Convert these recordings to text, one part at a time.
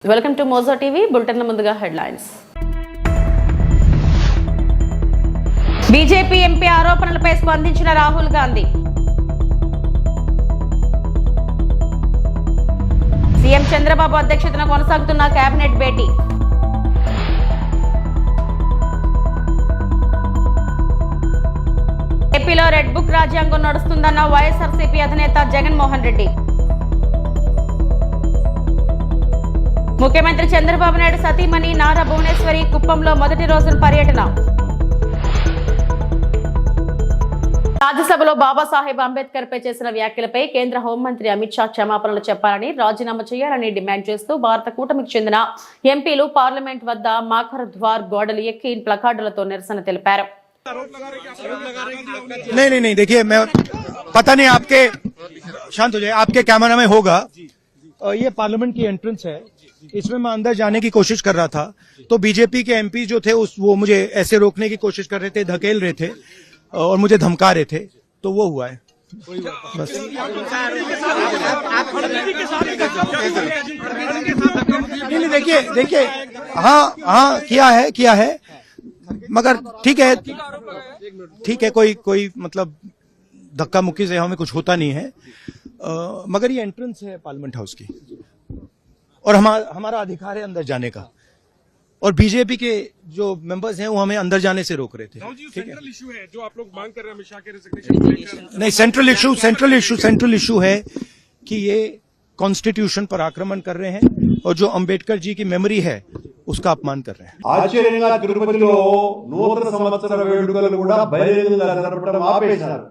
Welcome to Mojo TV. Bulletin ముందుగా headlines. BJP MP ఆరోపణలపై స్పందించిన రాహుల్ గాంధీ. సీఎం చంద్రబాబు అధ్యక్షతన కొనసాగుతున్న కేబినెట్ భేటీ. ఏపీలో రెడ్ బుక్ రాజ్యాంగం నడుస్తుందన్న వైఎస్ఆర్సీపీ అధినేత జగన్మోహన్ రెడ్డి. ముఖ్యమంత్రి చంద్రబాబు నాయుడు సతీమణి నారా భువనేశ్వరి కుప్పంలో మొదటి రోజు పర్యటన. రాజ్యసభలో బాబాసాహెబ్ అంబేద్కర్ పై చేసిన వ్యాఖ్యలపై కేంద్ర హోంమంత్రి అమిత్ షా క్షమాపణలు చెప్పాలని, రాజీనామా చేయాలని డిమాండ్ చేస్తూ భారత కూటమికి చెందిన ఎంపీలు పార్లమెంట్ వద్ద మాఖర్ ద్వార్ గోడలు ఎక్కి ప్లకార్డులతో నిరసన తెలిపారు. नहीं देखिए, मैं पता नहीं आपके शांत हो जाए, आपके कैमरा में होगा। ये पार्लियामेंट की एंट्रेंस है, इसमें मैं अंदर जाने की कोशिश कर रहा था तो बीजेपी के एमपी जो थे वो मुझे ऐसे रोकने की कोशिश कर रहे थे, धकेल रहे थे और मुझे धमका रहे थे, तो वो हुआ है बस। नहीं देखिए हाँ किया है मगर ठीक है कोई मतलब धक्का मुक्की से हमें कुछ होता नहीं है, मगर ये एंट्रेंस है पार्लियामेंट हाउस की और हमारा अधिकार है अंदर जाने का, और बीजेपी के जो मेंबर्स हैं वो हमें अंदर जाने से रोक रहे थे। सेंट्रल इशू है जो आप लोग मांग कर रहे हैं अमित शाह के रेजिग्नेशन। नहीं, सेंट्रल इशू है कि ये कॉन्स्टिट्यूशन पर आक्रमण कर रहे हैं और जो अंबेडकर जी की मेमोरी है उसका अपमान कर रहे हैं। ఆశ్చర్యంగా తిరుపతిలో నూతన సంవత్సర వేడుకలు కూడా బహిరంగంగా జరపడం ఆపేశారు.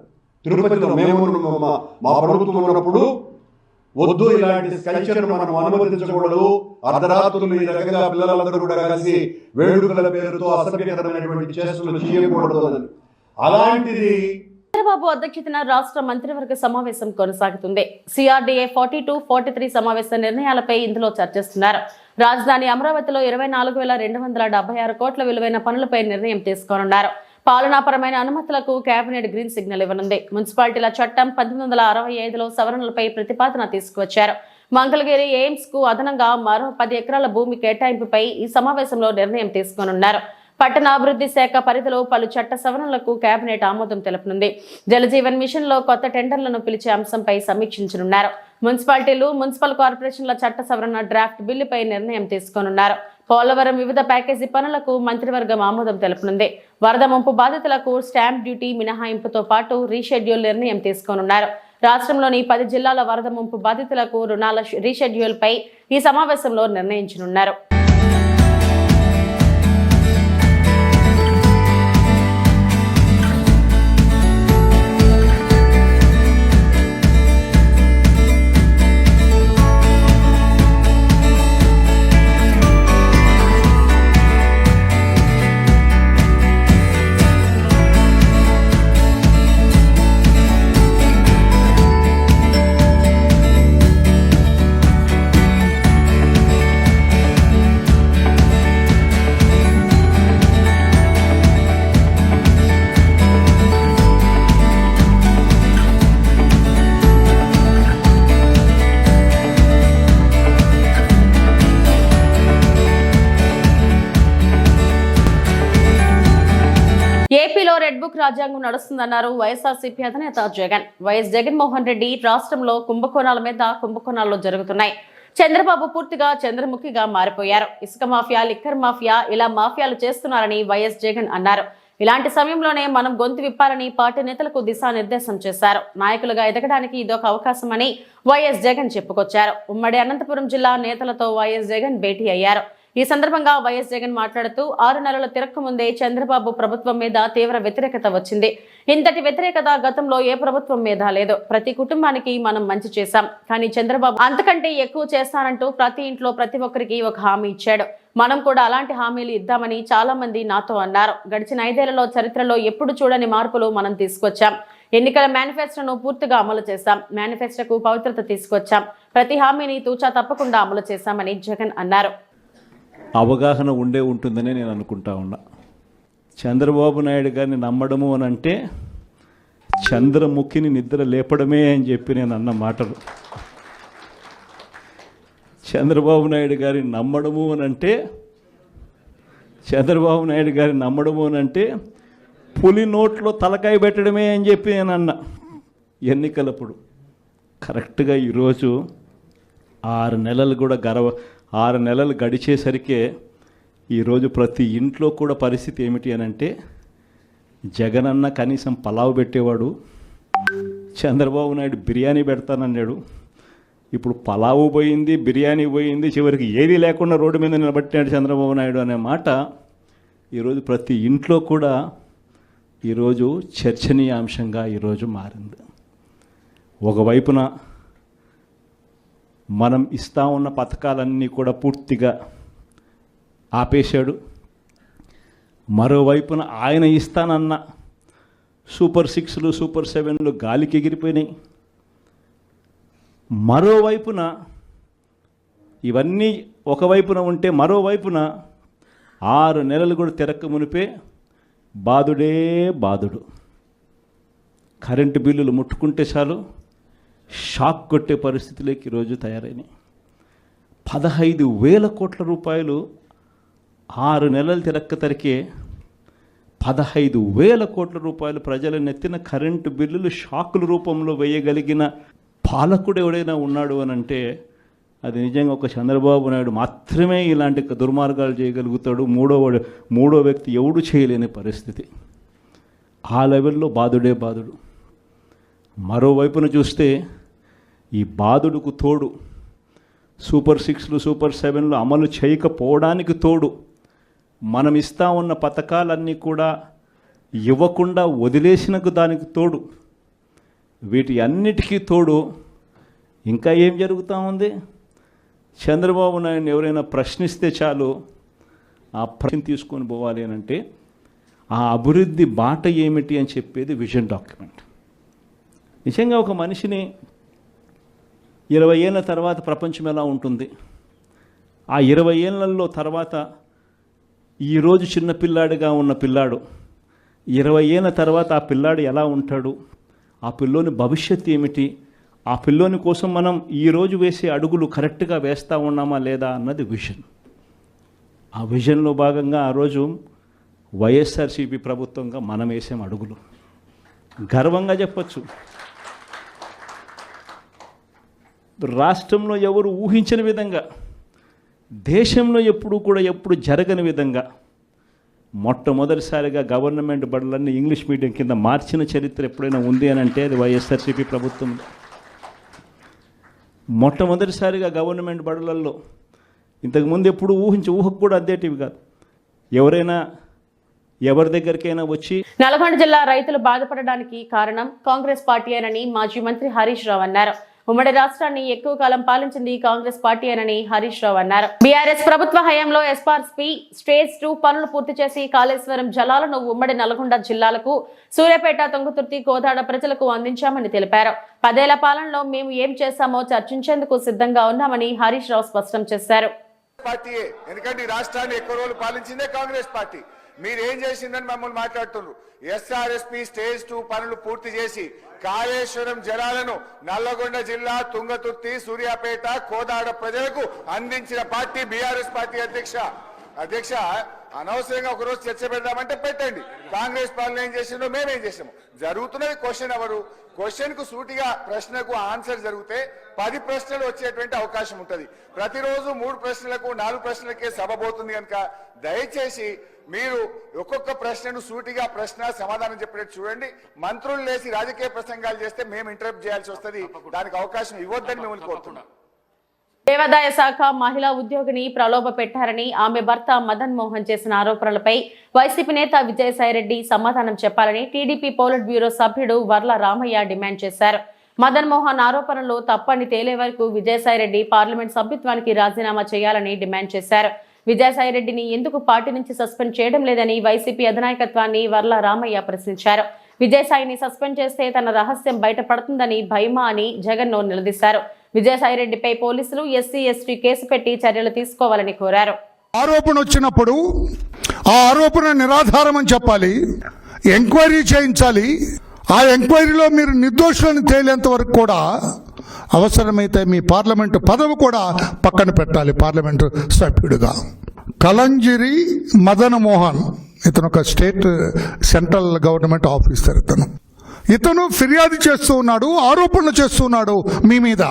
తిరుపతిలో మేము మా ప్రభుత్వం ఉన్నప్పుడు వద్దు, ఇలాంటి కల్చర్ మనం అనుమతించకూడదు, అర్ధరాత్రులు ఈ రకంగా పిల్లలందరూ కూడా కలిసి వేడుకల పేరుతో అసభ్యకరమైనటువంటి చేష్టలు చేయకూడదు అని. అలాంటిది చంద్రబాబు అధ్యక్షతన రాష్ట్ర మంత్రివర్గ సమావేశం కొనసాగుతుంది. సిఆర్డీఏ 42, 43 సమావేశ నిర్ణయాలపై ఇందులో చర్చిస్తున్నారు. రాజధాని అమరావతిలో 24,276 కోట్ల విలువైన పనులపై నిర్ణయం తీసుకోనున్నారు. పాలనాపరమైన అనుమతులకు కేబినెట్ గ్రీన్ సిగ్నల్ ఇవ్వనుంది. మున్సిపాలిటీల చట్టం 1965లో సవరణలపై ప్రతిపాదన తీసుకువచ్చారు. మంగళగిరి ఎయిమ్స్ కు అదనంగా మరో 10 ఎకరాల భూమి కేటాయింపుపై ఈ సమావేశంలో నిర్ణయం తీసుకోనున్నారు. పట్టణాభివృద్ధి శాఖ పరిధిలో పలు చట్ట సవరణలకు కేబినెట్ ఆమోదం తెలుపనుంది. జలజీవన్ మిషన్ లో కొత్త టెండర్లను పిలిచే అంశంపై సమీక్షించనున్నారు. మున్సిపాలిటీలు, మున్సిపల్ కార్పొరేషన్ల చట్ట సవరణ డ్రాఫ్ట్ బిల్లుపై నిర్ణయం తీసుకోనున్నారు. పోలవరం వివిధ ప్యాకేజీ పనులకు మంత్రివర్గం ఆమోదం తెలుపనుంది. వరద ముంపు బాధితులకు స్టాంప్ డ్యూటీ మినహాయింపుతో పాటు రీషెడ్యూల్ నిర్ణయం తీసుకోనున్నారు. రాష్ట్రంలోని 10 జిల్లాల వరద ముంపు బాధితులకు రుణాల రీషెడ్యూల్ పై ఈ సమావేశంలో నిర్ణయించనున్నారు. ఏపీలో రెడ్ బుక్ రాజ్యాంగం నడుస్తుందన్నారు వైఎస్ఆర్సీపీ అధినేత జగన్. వైఎస్ జగన్మోహన్ రెడ్డి రాష్ట్రంలో కుంభకోణాల మీద కుంభకోణాల్లో జరుగుతున్నాయి. చంద్రబాబు పూర్తిగా చంద్రముఖిగా మారిపోయారు. ఇసుక మాఫియా, లిక్కర్ మాఫియా, ఇలా మాఫియాలు చేస్తున్నారని వైఎస్ జగన్ అన్నారు. ఇలాంటి సమయంలోనే మనం గొంతు విప్పాలని పార్టీ నేతలకు దిశానిర్దేశం చేశారు. నాయకులుగా ఎదగడానికి ఇదొక అవకాశం అని వైఎస్ జగన్ చెప్పుకొచ్చారు. ఉమ్మడి అనంతపురం జిల్లా నేతలతో వైఎస్ జగన్ భేటీ అయ్యారు. ఈ సందర్భంగా వైఎస్ జగన్ మాట్లాడుతూ 6 నెలల తిరక్క ముందే చంద్రబాబు ప్రభుత్వం మీద తీవ్ర వ్యతిరేకత వచ్చింది. ఇంతటి వ్యతిరేకత గతంలో ఏ ప్రభుత్వం మీద లేదు. ప్రతి కుటుంబానికి మనం మంచి చేశాం, కానీ చంద్రబాబు అంతకంటే ఎక్కువ చేస్తానంటూ ప్రతి ఇంట్లో ప్రతి ఒక్కరికి ఒక హామీ ఇచ్చాడు. మనం కూడా అలాంటి హామీలు ఇద్దామని చాలా మంది నాతో అన్నారు. గడిచిన 5 ఏళ్లలో చరిత్రలో ఎప్పుడు చూడని మార్పులు మనం తీసుకొచ్చాం. ఎన్నికల మేనిఫెస్టోను పూర్తిగా అమలు చేశాం. మేనిఫెస్టోకు పవిత్రత తీసుకొచ్చాం. ప్రతి హామీని తూచా తప్పకుండా అమలు చేశామని జగన్ అన్నారు. అవగాహన ఉంటుందని నేను అనుకుంటా ఉన్నా. చంద్రబాబు నాయుడు గారిని నమ్మడము అని అంటే చంద్రముఖిని నిద్ర లేపడమే అని చెప్పి నేను అన్న మాటలు. చంద్రబాబు నాయుడు గారిని నమ్మడము అని అంటే పులి నోట్లో తలకాయ పెట్టడమే అని చెప్పి నేను అన్నా ఎన్నికలప్పుడు. కరెక్ట్గా ఈరోజు 6 నెలలు గడిచేసరికే ఈరోజు ప్రతి ఇంట్లో కూడా పరిస్థితి ఏమిటి అని అంటే, జగనన్న కనీసం పలావ్ పెట్టేవాడు, చంద్రబాబు నాయుడు బిర్యానీ పెడతానన్నాడు. ఇప్పుడు పలావు పోయింది, బిర్యానీ పోయింది, చివరికి ఏది లేకుండా రోడ్డు మీద నిలబట్టినాడు చంద్రబాబు నాయుడు అనే మాట ఈరోజు ప్రతి ఇంట్లో కూడా ఈరోజు చర్చనీయాంశంగా ఈరోజు మారింది. ఒకవైపున మనం ఇస్తా ఉన్న పథకాలన్నీ కూడా పూర్తిగా ఆపేశాడు, మరోవైపున ఆయన ఇస్తానన్న సూపర్ 6లు సూపర్ 7లు గాలికి ఎగిరిపోయినాయి. మరోవైపున ఇవన్నీ ఒకవైపున ఉంటే మరోవైపున 6 నెలలు కూడా తిరక్క మునిపే బాధుడు. కరెంటు బిల్లులు ముట్టుకుంటే చాలు షాక్ కొట్టే పరిస్థితులకి ఈరోజు తయారైనాయి. 15,000 కోట్ల రూపాయలు 6 నెలలు తిరక్క తరికే 15,000 కోట్ల రూపాయలు ప్రజల నెత్తిన కరెంటు బిల్లులు షాకుల రూపంలో వేయగలిగిన పాలకుడు ఎవడైనా ఉన్నాడు అని అంటే అది నిజంగా ఒక చంద్రబాబు నాయుడు మాత్రమే ఇలాంటి దుర్మార్గాలు చేయగలుగుతాడు. మూడో వ్యక్తి ఎవడు చేయలేని పరిస్థితి. ఆ లెవెల్లో బాధుడు. మరోవైపున చూస్తే ఈ బాధుడుకు తోడు సూపర్ 6లు సూపర్ 7లు అమలు చేయకపోవడానికి తోడు మనం ఇస్తా ఉన్న పథకాలన్నీ కూడా ఇవ్వకుండా వదిలేసినకు దానికి తోడు, వీటి అన్నిటికీ తోడు ఇంకా ఏం జరుగుతూ ఉంది? చంద్రబాబు నాయుడిని ఎవరైనా ప్రశ్నిస్తే చాలు ఆ ప్రశ్న తీసుకొని పోవాలి అని అంటే ఆ అభివృద్ధి బాట ఏమిటి అని చెప్పేది విజన్ డాక్యుమెంట్. నిజంగా ఒక మనిషిని 20 ఏళ్ళ తర్వాత ప్రపంచం ఎలా ఉంటుంది, ఆ 20 ఏళ్ళల్లో తర్వాత ఈరోజు చిన్నపిల్లాడిగా ఉన్న పిల్లాడు 20 ఏళ్ళ తర్వాత ఆ పిల్లాడు ఎలా ఉంటాడు, ఆ పిల్లోని భవిష్యత్తు ఏమిటి, ఆ పిల్లోని కోసం మనం ఈరోజు వేసే అడుగులు కరెక్ట్గా వేస్తూ ఉన్నామా లేదా అన్నది విజన్. ఆ విజన్లో భాగంగా ఆ రోజు వైఎస్ఆర్సీపీ ప్రభుత్వంగా మనం వేసాం అడుగులు. గర్వంగా చెప్పచ్చు, రాష్ట్రంలో ఎవరు ఊహించని విధంగా, దేశంలో ఎప్పుడు జరగని విధంగా మొట్టమొదటిసారిగా గవర్నమెంట్ బడులన్నీ ఇంగ్లీష్ మీడియం కింద మార్చిన చరిత్ర ఎప్పుడైనా ఉంది అని అంటే అది వైఎస్ఆర్సీపీ ప్రభుత్వం. మొట్టమొదటిసారిగా గవర్నమెంట్ బడులలో ఇంతకుముందు ఎప్పుడు ఊహకు కూడా అద్దేటివి కాదు. ఎవరి దగ్గరికైనా వచ్చి నల్గొండ జిల్లా రైతులు బాధపడడానికి కారణం కాంగ్రెస్ పార్టీయేనని మాజీ మంత్రి హరీష్ రావు అన్నారు. ఉమ్మడి రాష్ట్రాన్ని ఎక్కువ కాలం పాలించింది కాంగ్రెస్ పార్టీయేనని హరీష్ రావు అన్నారు. బీఆర్ఎస్ ప్రభుత్వ హయాంలో ఎస్ఆర్ఎస్పీ స్టేజ్ 2 పనులు పూర్తి చేసి కాళేశ్వరం జలాలను ఉమ్మడి నల్గొండ జిల్లాలకు, సూర్యాపేట, తుంగతుర్తి, కోదాడ ప్రజలకు అందించామని తెలిపారు. 10 ఏళ్ల పాలనలో మేము ఏం చేశామో చర్చించేందుకు సిద్ధంగా ఉన్నామని హరీష్ రావు స్పష్టం చేశారు. ఎందుకంటే ఈ రాష్ట్రాన్ని ఎక్కువ రోజులు పాలించిందే కాంగ్రెస్ పార్టీ. మీరేం చేసిందని మమ్మల్ని మాట్లాడుతున్నారు. ఎస్ఆర్ఎస్పీ స్టేజ్ 2 పనులు పూర్తి చేసి కాళేశ్వరం జలాలను నల్లగొండ జిల్లా, తుంగతుర్తి, సూర్యాపేట, కోదాడ ప్రజలకు అందించిన పార్టీ బీఆర్ఎస్ పార్టీ. అధ్యక్ష అనవసరంగా ఒకరోజు చర్చ పెడదామంటే పెట్టండి. కాంగ్రెస్ పాలన ఏం చేసిందో మేమేం చేసాము జరుగుతున్నది. క్వశ్చన్ ఎవరు? క్వశ్చన్ కు సూటిగా ప్రశ్నకు ఆన్సర్ జరిగితే 10 ప్రశ్నలు వచ్చేటువంటి అవకాశం ఉంటుంది. ప్రతిరోజు 3 ప్రశ్నలకు 4 ప్రశ్నలకే సభ పోతుంది కనుక దయచేసి మీరు ఒక్కొక్క ప్రశ్నను సూటిగా ప్రశ్న సమాధానం చెప్పేట్టు చూడండి. మంత్రులు లేసి రాజకీయ ప్రసంగాలు చేస్తే మేము ఇంటరప్ట్ చేయాల్సి వస్తుంది. దానికి అవకాశం ఇవ్వద్దని మిమ్మల్ని కోరుతున్నాం. దేవాదాయ శాఖ మహిళా ఉద్యోగిని ప్రలోభ పెట్టారని ఆమె భర్త మదన్ మోహన్ చేసిన ఆరోపణలపై వైసీపీ నేత విజయసాయిరెడ్డి సమాధానం చెప్పాలని టీడీపీ పోలిట్ బ్యూరో సభ్యుడు వర్ల రామయ్య డిమాండ్ చేశారు. మదన్ మోహన్ ఆరోపణలు తప్పని తేలే వరకు విజయసాయిరెడ్డి పార్లమెంట్ సభ్యత్వానికి రాజీనామా చేయాలని డిమాండ్ చేశారు. విజయసాయిరెడ్డిని ఎందుకు పార్టీ నుంచి సస్పెండ్ చేయడం లేదని వైసీపీ అధినాయకత్వాన్ని వర్ల రామయ్య ప్రశ్నించారు. విజయసాయిని సస్పెండ్ చేస్తే తన రహస్యం బయటపడుతుందని భయమా అని జగన్ ను నిలదీశారు. విజయసాయిరెడ్డిపై పోలీసులు ఎస్సీ ఎస్టీ కేసు పెట్టి చర్యలు తీసుకోవాలని కోరారు. ఆరోపణ వచ్చినప్పుడు ఆ ఆరోపణ నిరాధారం అని చెప్పాలి, ఎంక్వైరీ చేయించాలి. ఆ ఎంక్వైరీలో మీరు నిర్దోషులను తేలేంత వరకు కూడా అవసరమైతే మీ పార్లమెంటు పదవి కూడా పక్కన పెట్టాలి పార్లమెంటు సభ్యుడిగా. కలంజిరి మదన్ మోహన్ ఇతను ఒక స్టేట్ సెంట్రల్ గవర్నమెంట్ ఆఫీసర్. ఇతను ఫిర్యాదు చేస్తూ ఉన్నాడు, ఆరోపణలు చేస్తున్నాడు మీ మీద.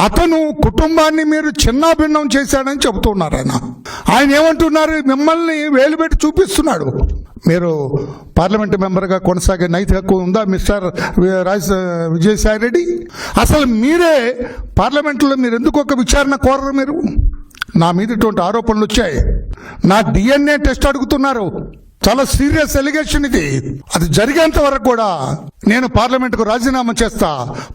అతను కుటుంబాన్ని మీరు చిన్నాభిన్నం చేశాడని చెబుతున్నారు. ఆయన ఏమంటున్నారు? మిమ్మల్ని వేలు పెట్టి చూపిస్తున్నాడు. మీరు పార్లమెంట్ మెంబర్గా కొనసాగే నైతిక హక్కు ఉందా మిస్టర్ విజయసాయి రెడ్డి? అసలు మీరే పార్లమెంట్లో మీరు ఎందుకు ఒక విచారణ కోరరు? మీరు నా మీద ఇటువంటి ఆరోపణలు వచ్చాయి, నా DNA టెస్ట్ అడుగుతున్నారు. చాలా సీరియస్ ఎలిగేషన్ ఇది. అది జరిగేంత వరకు కూడా నేను పార్లమెంటుకు రాజీనామా చేస్తా,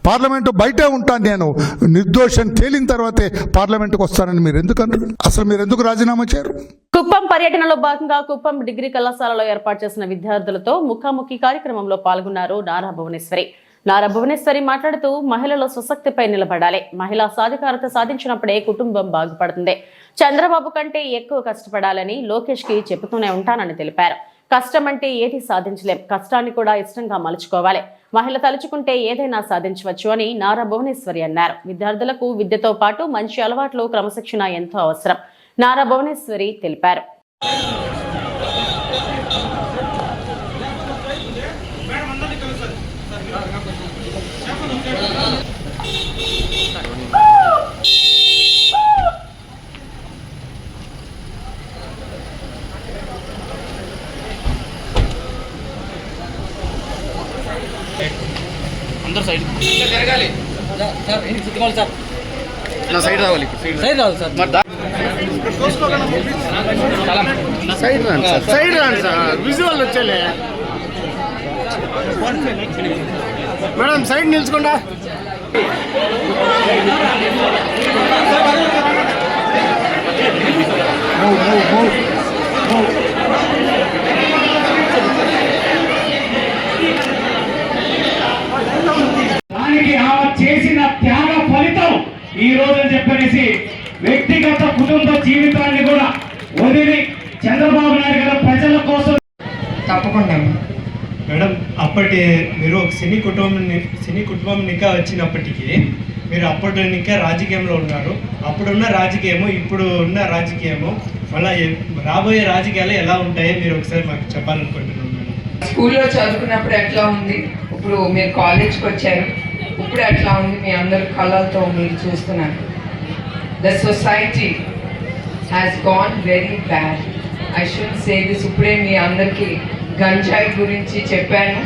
పార్లమెంటు బయటే ఉంటాను. నేను నిర్దోషం తేలిన తర్వాతే పార్లమెంటుకు వస్తానని మీరు ఎందుకన్నారు? అసలు మీరు ఎందుకు రాజీనామా చేయరు? కుప్పం పర్యటనలో భాగంగా కుప్పం డిగ్రీ కళాశాలలో ఏర్పాటు చేసిన విద్యార్థులతో ముఖాముఖి కార్యక్రమంలో పాల్గొన్నారు నారా భువనేశ్వరి. నారా భువనేశ్వరి మాట్లాడుతూ మహిళల స్వశక్తిపై నిలబడాలి, మహిళా సాధికారత సాధించినప్పుడే కుటుంబం బాగుపడుతుంది, చంద్రబాబు కంటే ఎక్కువ కష్టపడాలని లోకేష్ కి చెబుతూనే ఉంటానని తెలిపారు. కష్టం అంటే ఏది సాధించలేం, కష్టాన్ని కూడా ఇష్టంగా మలుచుకోవాలి, మహిళ తలుచుకుంటే ఏదైనా సాధించవచ్చు అని నారా భువనేశ్వరి అన్నారు. విద్యార్థులకు విద్యతో పాటు మంచి అలవాట్లు, క్రమశిక్షణ ఎంతో అవసరం నారా భువనేశ్వరి తెలిపారు. అందరూ సైడ్ జరగాలి సార్. చుట్టుకోవాలి సార్, నా సైడ్ రావాలి, సైడ్ రావాలి సార్. సైడ్ రాండి సార్, సైడ్ రాండి సార్. విజువల్ వచ్చేలే మేడం, సైడ్ నిల్చుకోండా. దానికి చేసిన త్యాగ ఫలితం ఈ రోజు చెప్పనేసి వ్యక్తిగత కుటుంబ జీవితాన్ని కూడా వదిలి చంద్రబాబు నాయుడు గారు ప్రజల కోసం. తప్పకుండా మేడం, అప్పటి మీరు ఒక సినీ కుటుంబం నికా వచ్చినప్పటికీ మీరు అప్పటి ఇంకా రాజకీయంలో ఉన్నారు. అప్పుడున్న రాజకీయము ఇప్పుడు ఉన్న రాజకీయము మళ్ళీ రాబోయే రాజకీయాలు ఎలా ఉంటాయో మీరు ఒకసారి మాకు చెప్పాలనుకుంటున్నాను మేడం. స్కూల్లో చదువుకున్నప్పుడు ఎట్లా ఉంది, ఇప్పుడు మీరు కాలేజ్కి వచ్చారు, ఇప్పుడు ఎట్లా ఉంది మీ అందరి కళలతో మీరు చూస్తున్నారు. The society has gone very bad. I should say this. ఇప్పుడే మీ అందరికీ గంజాయి గురించి చెప్పాను.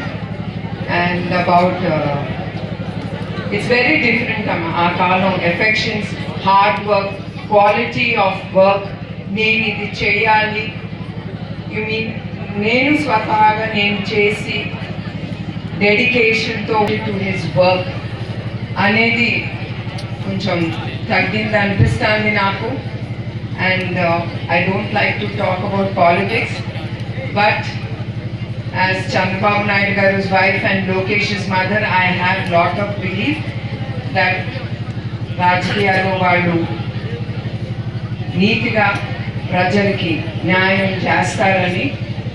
And about it's very different అమ్మా. ఆ కాలం affections, hard work, quality of work, నేను ఇది చేయాలి, యు మీన్ నేను స్వతహాగా నేను చేసి డెడికేషన్తో టు హిస్ వర్క్ అనేది కొంచెం తగ్గింది అనిపిస్తుంది నాకు. And I don't like to talk about politics, but as Chandrababu Naidu Garu's wife and Lokesh's mother, I have lot of belief that రాజకీయాల్లో వాళ్ళు నీతిగా ప్రజలకి న్యాయం చేస్తారని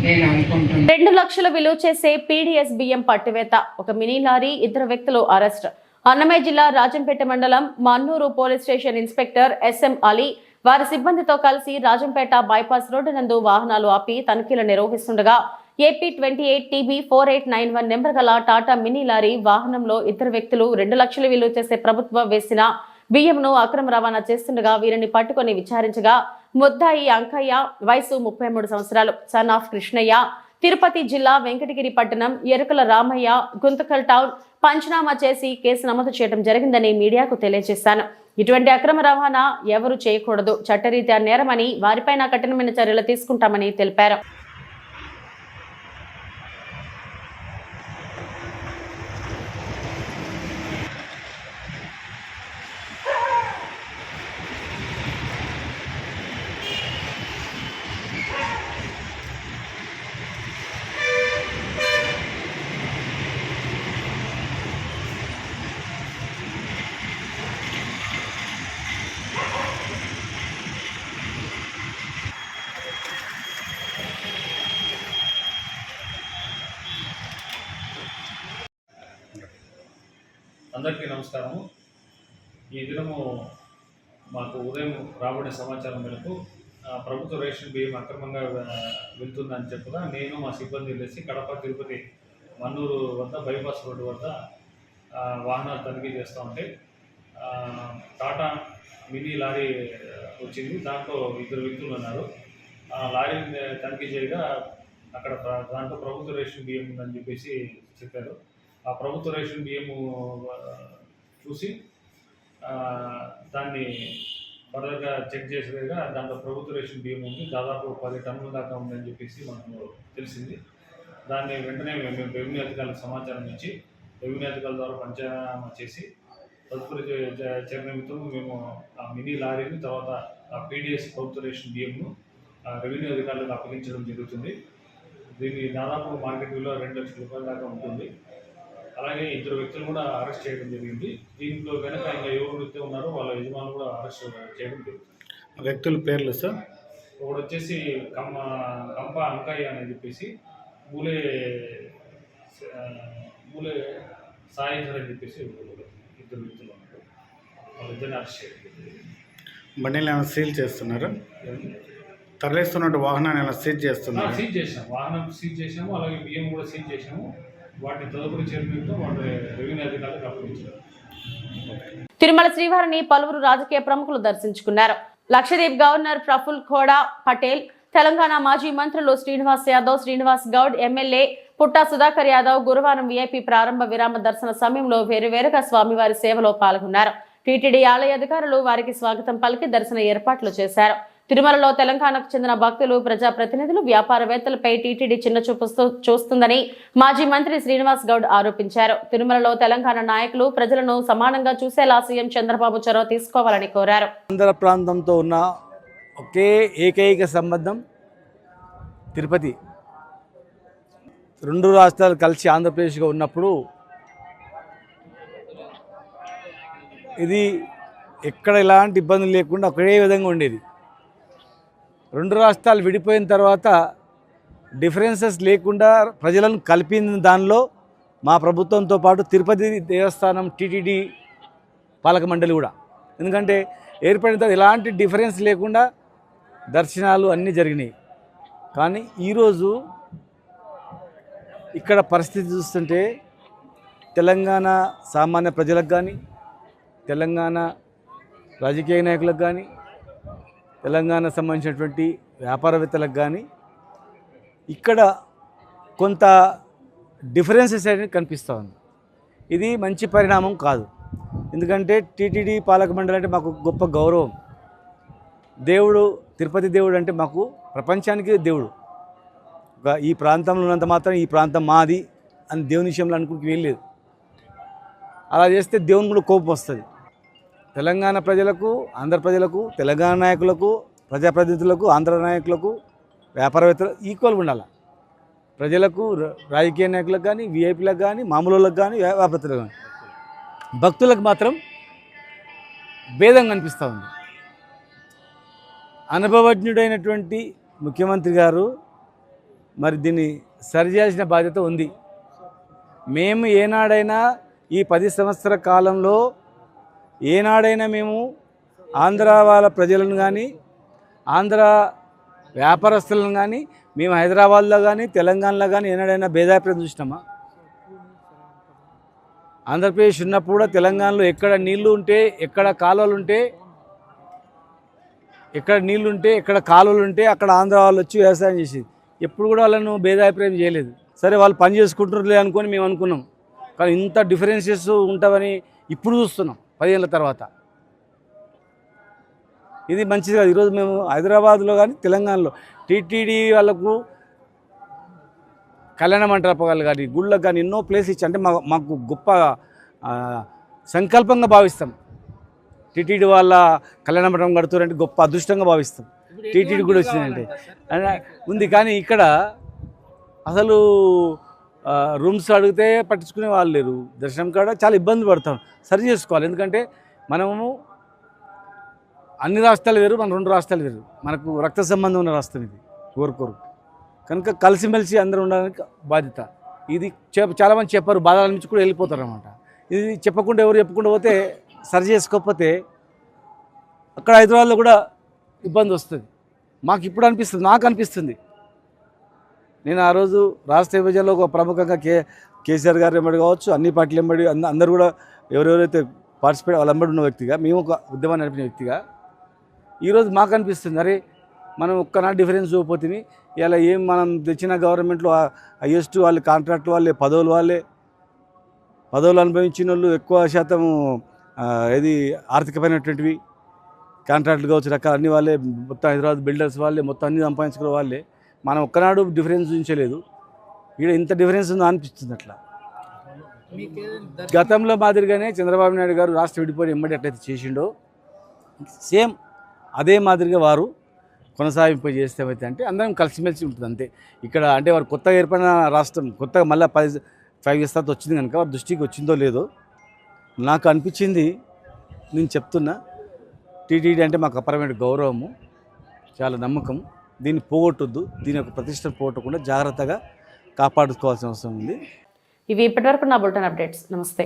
నేను అనుకుంటున్నాను. 2 లక్షల విలువ చేసే PDS బియ్యం పట్టివేత, ఒక మినీ లారీ, 2 వ్యక్తులు అరెస్ట్. అన్నమయ్య జిల్లా రాజంపేట మండలం Mannur police station inspector SM Ali వారి సిబ్బందితో కలిసి రాజంపేట బైపాస్ రోడ్డు నందు వాహనాలు ఆపి తనిఖీలు నిర్వహిస్తుండగా AP 28 TB 4891 నెంబర్ గల టాటా మినీ లారీ వాహనంలో 2 వ్యక్తులు 2 లక్షలు విలువ చేసే ప్రభుత్వం వేసిన బియ్యంను అక్రమ రవాణా చేస్తుండగా వీరిని పట్టుకొని విచారించగా ముద్దాయి అంకయ్య, వయసు 33 సంవత్సరాలు, సన్ ఆఫ్ కృష్ణయ్య, తిరుపతి జిల్లా వెంకటగిరి పట్టణం, ఎరుకల రామయ్య, గుంతకల్ టౌన్ పంచనామా చేసి కేసు నమోదు చేయడం జరిగిందని మీడియాకు తెలియజేశాను. ఇటువంటి అక్రమ రవాణా ఎవరు చేయకూడదు, చట్టరీత్యా నేరమని, వారిపైన కఠినమైన చర్యలు తీసుకుంటామని తెలిపారు. అందరికీ నమస్కారము. ఈ దినము మాకు ఉదయం రాబడిన సమాచారం మేరకు ప్రభుత్వ రేషన్ బియ్యం అక్రమంగా వెళ్తుందని చెప్పగా నేను మా సిబ్బంది కలిసి కడప తిరుపతి మన్నూరు వద్ద బైపాస్ రోడ్డు వద్ద వాహనాలు తనిఖీ చేస్తూ ఉంటే టాటా మినీ లారీ వచ్చింది. దాంట్లో 2 వ్యక్తులు ఉన్నారు. ఆ లారీని తనిఖీ చేయగా అక్కడ దాంట్లో ప్రభుత్వ రేషన్ బియ్యం ఉందని చెప్పేసి చెప్పారు. ఆ ప్రభుత్వ రేషన్ బియ్యము చూసి దాన్ని ఫర్దర్గా చెక్ చేసేగా దాంట్లో ప్రభుత్వ రేషన్ బియ్యం ఉంది, దాదాపు 10 టన్నుల దాకా ఉందని చెప్పేసి మనకు తెలిసింది. దాన్ని వెంటనే మేము రెవెన్యూ అధికారులకు సమాచారం ఇచ్చి రెవెన్యూ అధికారుల ద్వారా పంచనామా చేసి తదుపరి చర్య నిమిత్తం మేము ఆ మినీ లారీని తర్వాత ఆ పీడిఎస్ ప్రభుత్వ రేషన్ బియ్యంను రెవెన్యూ అధికారులకు అప్పగించడం జరుగుతుంది. దీన్ని దాదాపు మార్కెట్ విలువ 2 లక్షల రూపాయల దాకా ఉంటుంది. అలాగే 2 వ్యక్తులు కూడా అరెస్ట్ చేయడం జరిగింది. దీంట్లో కనుక ఇంకా ఎవరు వ్యక్తి ఉన్నారో వాళ్ళ యజమానులు కూడా అరెస్ట్ చేయడం జరుగుతుంది. వ్యక్తుల పేర్లు సార్? ఒకటి వచ్చేసి కంప అంకయ్య అని చెప్పేసి, మూలే సాయంత్రం అని చెప్పేసి 2 వ్యక్తులు ఉన్నారు. వాళ్ళిద్దరిని అరెస్ట్ చేయడం జరిగింది. బండిని ఏమైనా సీల్ చేస్తున్నారు? తరలిస్తున్నట్టు వాహనాన్ని ఏమైనా సీజ్ చేస్తున్నారు? సీజ్ చేసాము, వాహనం సీజ్ చేసాము, అలాగే బియ్యం కూడా సీజ్ చేసాము. వాటిని తదుపరి చర్యలతో వాటి రెవెన్యూ అధికారులకు అప్పగించారు. తిరుమల శ్రీవారిని పలువురు రాజకీయ ప్రముఖులు దర్శించుకున్నారు. లక్షద్వీప్ గవర్నర్ ప్రఫుల్ ఖోడా పటేల్, తెలంగాణ మాజీ మంత్రులు శ్రీనివాస్ యాదవ్, శ్రీనివాస్ గౌడ్, ఎమ్మెల్యే పుట్టా సుధాకర్ యాదవ్ గురువారం వీఐపీ ప్రారంభ విరామ దర్శన సమయంలో వేరువేరుగా స్వామివారి సేవలో పాల్గొన్నారు. టీటీడీ ఆలయ అధికారులు వారికి స్వాగతం పలికి దర్శన ఏర్పాట్లు చేశారు. తిరుమలలో తెలంగాణకు చెందిన భక్తులు, ప్రజాప్రతినిధులు, వ్యాపారవేత్తలపై టీటీడీ చిన్నచూపు చూస్తుందని మాజీ మంత్రి శ్రీనివాస్ గౌడ్ ఆరోపించారు. తిరుమలలో తెలంగాణ నాయకులు ప్రజలను సమానంగా చూసేలా సీఎం చంద్రబాబు చొరవ తీసుకోవాలని కోరారు. ఆంధ్ర ప్రాంతంతో ఉన్న ఒకే ఏకైక సంబంధం తిరుపతి. 2 రాష్ట్రాలు కలిసి ఆంధ్రప్రదేశ్గా ఉన్నప్పుడు ఇది ఎక్కడ ఎలాంటి ఇబ్బందులు లేకుండా ఒకే విధంగా ఉండేది. 2 రాష్ట్రాలు విడిపోయిన తర్వాత డిఫరెన్సెస్ లేకుండా ప్రజలను కలిపిన దానిలో మా ప్రభుత్వంతో పాటు తిరుపతి దేవస్థానం టీటీడీ పాలక మండలి కూడా. ఎందుకంటే ఏర్పడిన తర్వాత ఎలాంటి డిఫరెన్స్ లేకుండా దర్శనాలు అన్నీ జరిగినాయి. కానీ ఈరోజు ఇక్కడ పరిస్థితి చూస్తుంటే తెలంగాణ సామాన్య ప్రజలకు కానీ, తెలంగాణ రాజకీయ నాయకులకు కానీ, తెలంగాణ సంబంధించినటువంటి వ్యాపారవేత్తలకు కానీ ఇక్కడ కొంత డిఫరెన్సెస్ అనేది కనిపిస్తూ ఉంది. ఇది మంచి పరిణామం కాదు. ఎందుకంటే టీటీడీ పాలక మండలి అంటే మాకు గొప్ప గౌరవం. దేవుడు, తిరుపతి దేవుడు అంటే మాకు ప్రపంచానికి దేవుడు. ఈ ప్రాంతంలో ఉన్నంత మాత్రం ఈ ప్రాంతం మాది అని దేవుని విషయంలో అనుకుంటూ వెళ్ళలేదు. అలా చేస్తే దేవుని కూడా కోపం వస్తుంది. తెలంగాణ ప్రజలకు, ఆంధ్ర ప్రజలకు, తెలంగాణ నాయకులకు, ప్రజాప్రతినిధులకు, ఆంధ్ర నాయకులకు, వ్యాపారవేత్తలకు ఈక్వల్గా ఉండాలి. ప్రజలకు, రాజకీయ నాయకులకు కానీ, వీఐపీలకు కానీ, మామూలులకు కానీ, వ్యాపారవేత్తలకు కానీ, భక్తులకు మాత్రం భేదం కనిపిస్తూ ఉంది. అనుభవజ్ఞుడైనటువంటి ముఖ్యమంత్రి గారు మరి దీన్ని సరిచేయాల్సిన బాధ్యత ఉంది. మేము ఏనాడైనా ఈ 10 సంవత్సరాల కాలంలో ఏనాడైనా మేము ఆంధ్ర వాళ్ళ ప్రజలను కానీ, ఆంధ్ర వ్యాపారస్తులను కానీ, మేము హైదరాబాద్లో కానీ, తెలంగాణలో కానీ ఏనాడైనా భేదాభిప్రాయం చూసినామా? ఆంధ్రప్రదేశ్ ఉన్నప్పుడు కూడా తెలంగాణలో ఎక్కడ నీళ్లు ఉంటే, ఎక్కడ కాలువలు ఉంటే, ఎక్కడ కాలువలు ఉంటే అక్కడ ఆంధ్ర వాళ్ళు వచ్చి వ్యవసాయం చేసేది. ఎప్పుడు కూడా వాళ్ళను భేదాభిప్రాయం చేయలేదు. సరే వాళ్ళు పని చేసుకుంటున్నారులే అనుకొని మేము అనుకున్నాం. కానీ ఇంత డిఫరెన్సెస్ ఉంటామని ఇప్పుడు చూస్తున్నాం 10 ఏళ్ళ తర్వాత. ఇది మంచిది కాదు. ఈరోజు మేము హైదరాబాద్లో కానీ, తెలంగాణలో టీటీడీ వాళ్ళకు కళ్యాణ మంటపాలు కానీ, గుళ్ళకు కానీ ఎన్నో ప్లేస్ ఇచ్చి అంటే మాకు గొప్ప సంకల్పంగా భావిస్తాం. టీటీడీ వాళ్ళ కళ్యాణ మంటపం కడుతున్నారంటే గొప్ప అదృష్టంగా భావిస్తాం. టీటీడీ కూడా వచ్చిందంటే ఉంది. కానీ ఇక్కడ అసలు రూమ్స్ అడిగితే పట్టించుకునే వాళ్ళు లేరు. దర్శనం కాడ చాలా ఇబ్బంది పడతాం. సరి చేసుకోవాలి. ఎందుకంటే మనము అన్ని రాష్ట్రాలు వేరు, మన 2 రాష్ట్రాలు వేరు. మనకు రక్త సంబంధం ఉన్న రాష్ట్రం ఇది కోరుకోరు. కనుక కలిసిమెలిసి అందరూ ఉండడానికి బాధ్యత. ఇది చాలామంది చెప్పారు, బాధల నుంచి కూడా వెళ్ళిపోతారు అన్నమాట. ఇది చెప్పకుండా ఎవరు చెప్పుకుంటూ పోతే సరి చేసుకోకపోతే అక్కడ హైదరాబాద్లో కూడా ఇబ్బంది వస్తుంది. మాకు ఇప్పుడు అనిపిస్తుంది, నాకు అనిపిస్తుంది. నేను ఆ రోజు రాష్ట్ర విభజనలో ఒక ప్రముఖంగా కేసీఆర్ గారు వెంబడి కావచ్చు, అన్ని పార్టీలు వెంబడి అందరూ కూడా ఎవరెవరైతే పార్టిసిపేట్ వాళ్ళ వెంబడి ఉన్న వ్యక్తిగా, మేము ఒక ఉద్యమాన్ని నడిపిన వ్యక్తిగా ఈరోజు మాకు అనిపిస్తుంది, అరే మనం ఒక్కనాడు డిఫరెన్స్ చూపపోతుంది. ఇలా ఏం మనం తెచ్చిన గవర్నమెంట్లో హైయెస్ట్ వాళ్ళు కాంట్రాక్ట్ వాళ్ళే, పదవులు అనుభవించిన వాళ్ళు ఎక్కువ శాతం ఇది ఆర్థికమైనటువంటివి కాంట్రాక్ట్లు కావచ్చు, రకాల అన్ని వాళ్ళే, మొత్తం హైదరాబాద్ బిల్డర్స్ వాళ్ళే, మొత్తం అన్ని సంపాదించుకునే వాళ్ళే. మనం ఒక్కనాడు డిఫరెన్స్ చూపించలేదు. ఇక్కడ ఇంత డిఫరెన్స్ ఉందో అనిపిస్తుంది. అట్లా గతంలో మాదిరిగానే చంద్రబాబు నాయుడు గారు రాష్ట్ర విడిపోయి ఎమ్మడి ఎట్లయితే చేసిండో సేమ్ అదే మాదిరిగా వారు కొనసాగింపు చేస్తే ఏమైతే అంటే అందరం కలిసిమెలిసి ఉంటుంది అంతే. ఇక్కడ అంటే వారు కొత్తగా ఏర్పడిన రాష్ట్రం, కొత్తగా మళ్ళీ 5 years తర్వాత వచ్చింది కనుక వారి దృష్టికి వచ్చిందో లేదో నాకు అనిపించింది. నేను చెప్తున్నా, టీటీడీ అంటే మాకు అపరమైన గౌరవము, చాలా నమ్మకం. దీన్ని పోగొట్టొద్దు, దీని యొక్క ప్రతిష్టను పోగొట్టకుండా జాగ్రత్తగా కాపాడుకోవాల్సిన అవసరం ఉంది. ఇవి ఇప్పటివరకు నా బులెటిన్ అప్డేట్స్. నమస్తే.